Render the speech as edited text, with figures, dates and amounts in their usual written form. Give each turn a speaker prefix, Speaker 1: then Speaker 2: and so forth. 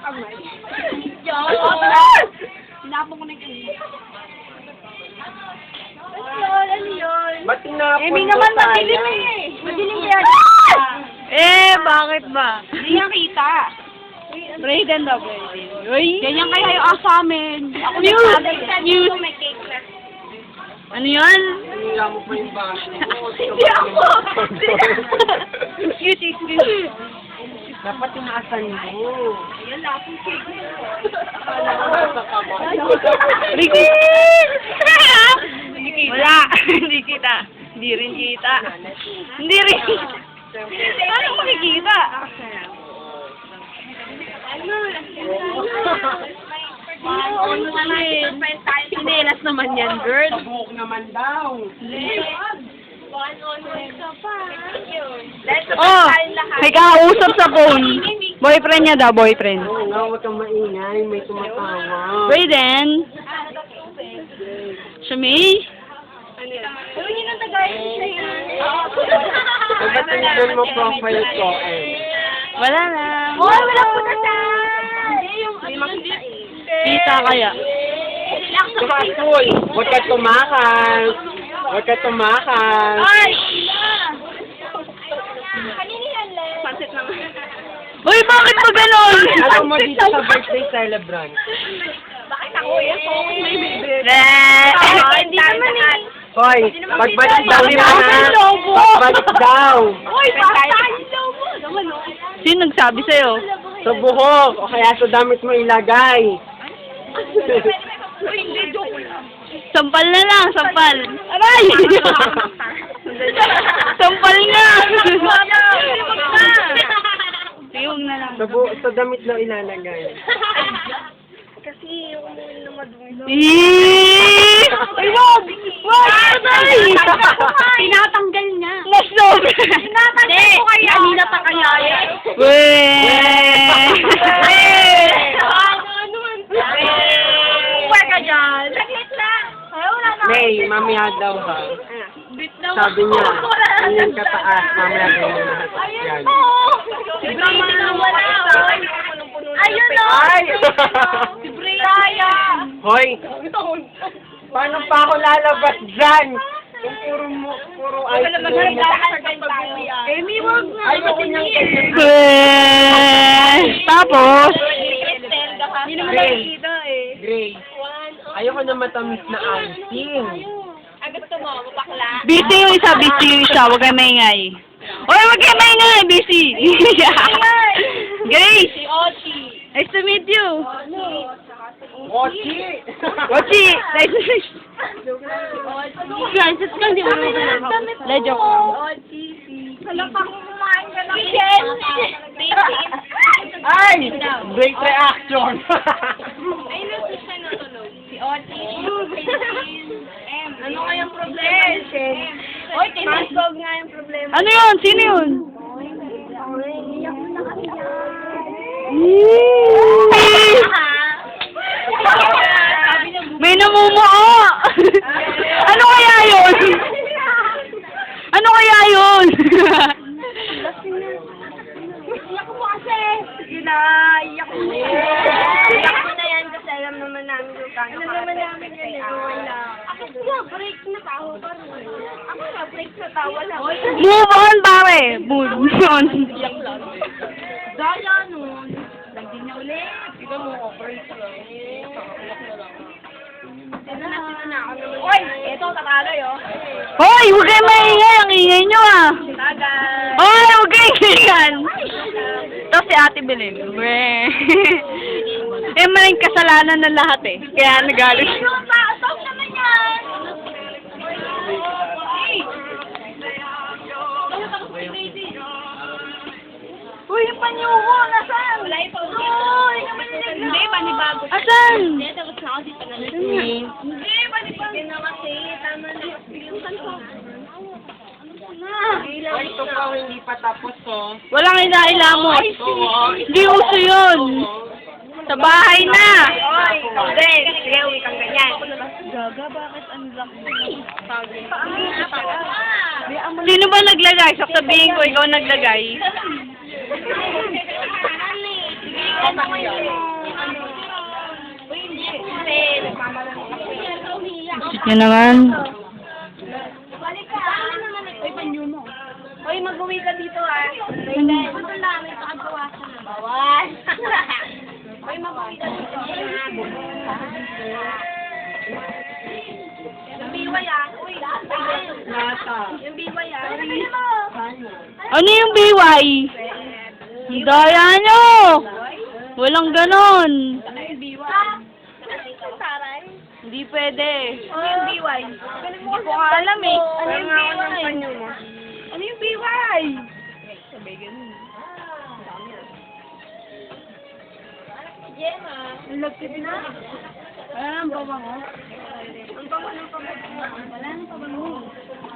Speaker 1: kamay. Sinapon ko na yung ano yun?
Speaker 2: Ba't tinapon
Speaker 1: Emi
Speaker 2: mo
Speaker 1: naman
Speaker 2: sayang?
Speaker 1: madilim eh. Madilim yan.
Speaker 3: Bakit ba?
Speaker 1: Hindi yan kita.
Speaker 3: Brayden daw, Brayden. Uy!
Speaker 1: Ganyan kaya yung asa amin. Ako
Speaker 3: News!
Speaker 1: nagsabi.
Speaker 3: News!
Speaker 1: May cake na.
Speaker 3: Ano yun?
Speaker 2: Hinila mo pa yung baso.
Speaker 1: Hindi ako.
Speaker 3: Excuse.
Speaker 2: Dapat tinaasan mo.
Speaker 1: Ayan lang akong cake.
Speaker 2: Akala ko nasa kamay.
Speaker 3: Ricky! Wala! Hindi kita. Hindi rin kita. Hindi rin. Paano makikita? Sinelas naman yan, girl.
Speaker 2: Buhok naman daw.
Speaker 3: Oh, may kausap sa phone. Boyfriend niya daw, boyfriend.
Speaker 2: Oo nga, huwag kang maingay. May tumatawa.
Speaker 3: Brayden? Shami?
Speaker 1: Gawin niyo ng Tagalog siya yan.
Speaker 2: Ay, ba't tinignan mo profile ko eh?
Speaker 3: Wala na.
Speaker 1: Hoy, wala po na sa... Hindi.
Speaker 3: Kita kaya.
Speaker 2: Tumakoy! Huwag ka tumakas! Huwag ka tumakas!
Speaker 1: Ay! Kanini yan, Le? Pansit lang.
Speaker 3: Uy, bakit mo ganon?
Speaker 2: Alam mo dito sa birthday celebrant.
Speaker 1: Bakit ako yan? May baby.
Speaker 3: Hindi
Speaker 1: naman eh.
Speaker 2: Hoy, pagbalik daw
Speaker 3: Hindi
Speaker 2: niya
Speaker 3: mo
Speaker 2: na.
Speaker 3: may lobo.
Speaker 2: Pagbalik daw.
Speaker 1: Uy, basta yung lobo. Naman, no?
Speaker 3: Sino nagsabi sa'yo?
Speaker 2: Sa buhok, o kaya sa damit mo ilagay.
Speaker 1: Uy, hindi, joke lang.
Speaker 3: Sampal na lang, sampal. Aray! Sampal nga! Tiyog na lang.
Speaker 2: Sa damit na ilalagay.
Speaker 1: Kasi yung na madumi.
Speaker 3: Ay, wag! Wag! Aray!
Speaker 1: Tinatanggal niya.
Speaker 3: Nasob!
Speaker 1: Tinatanggal ko kaya. Kanina pa kaya yan.
Speaker 3: Weh!
Speaker 1: Uwe ka dyan. Saglit lang. Ay, wala na.
Speaker 2: May, mamaya daw ha.
Speaker 1: Bit na.
Speaker 2: Sabi niya, ganyan kataas, mamaya ganyan lahat. Yan.
Speaker 1: Si Brady na wala. Ayun o.
Speaker 2: Ay!
Speaker 1: Si Brady. Kaya.
Speaker 2: Hoy! Paano pa ako lalabas dyan? Kung puro ice cream.
Speaker 1: Amy, wag na.
Speaker 2: Ayoko niyang ganyan.
Speaker 3: Weh! Tapos?
Speaker 1: Hindi naman
Speaker 2: Grace.
Speaker 1: nakikita eh.
Speaker 2: Grace, ayoko na matamis na icing.
Speaker 1: Gusto mo, mapakla.
Speaker 3: Busy yung isa, Huwag kayo maingay. Oy, huwag kayo maingay! Busy! Grace!
Speaker 1: Si Ochi.
Speaker 3: Nice to meet you!
Speaker 2: Mochi!
Speaker 3: Ochi! Nice to meet you! Francis ka, hindi mo naman Ledyo ko.
Speaker 1: Ochi, si... Kalapang kumain ka lang. Michelle!
Speaker 2: Ay! Great reaction!
Speaker 1: Ay, nasa siya natulog. Si Ochi. Ano nga yung problema? Oy, tinasog nga yung problema.
Speaker 3: Ano yun? Sino yun? May namumuo! Ano kaya yun? Ano kaya yun?
Speaker 1: Iyak mo kasi. Sige na, iyak mo. Iyak mo na yan kasi alam naman namin yung kanya. Alam naman namin yan eh. Ako nga, break na tawa pa rin. Ako nga, break na tawa lang.
Speaker 3: Move on, pare! Move on.
Speaker 1: Iyak lang. Daya nun. Lagyan niya ulit. Sige mo, break lang. Oy, eto, tataloy oh.
Speaker 3: Hoy, huwag kayo maingay! Ang ingay nyo ah!
Speaker 1: Tagay.
Speaker 3: Hoy, huwag kayo ingayan! Ito si Ate Belen. Weh. Maling kasalanan ng lahat eh. Kaya nagalit.
Speaker 1: Ano ba? Stop naman yan! Uy, yung panyuho! Nasaan? Wala ito. Uy, hindi, panibago.
Speaker 3: Asan?
Speaker 1: Hindi, tapos na kasi pangalit. Hindi, panibago. Hindi na kasi. Tama na. Bilisan ko.
Speaker 2: Ay, ito pa hindi pa tapos oh.
Speaker 3: Walang inailamot.
Speaker 2: Oo.
Speaker 3: Hindi uso yun. Sa bahay na.
Speaker 1: Oy, hindi. Sige, uwi kang ganyan.
Speaker 3: Gaga, bakit ang laki? Sino ba naglagay? Sasabihin ko, ikaw naglagay.
Speaker 1: Ano mo yun? Uy, hindi. Kasi, nagmamalaki ako.
Speaker 3: Yan naman.
Speaker 1: Balik ka. Uy, panyo mo. Uy, mag-uwi ka dito ah. Ito lang, ito ang bawasan na. Bawas! Uy, mag-uwi ka dito. Yung biway ah. Uy,
Speaker 2: Nasa.
Speaker 1: yung biway ah.
Speaker 3: Ano yung BY? Daya nyo! Walang ganon.
Speaker 1: Yung biway. Saray.
Speaker 3: Hindi pwede.
Speaker 1: Ano yung biway? Hindi ko alam eh. Ano yung biway? Ano yung biway? Ang lagkit na. Wala nang babango. Ang bango ng pabango. Wala nang pabango.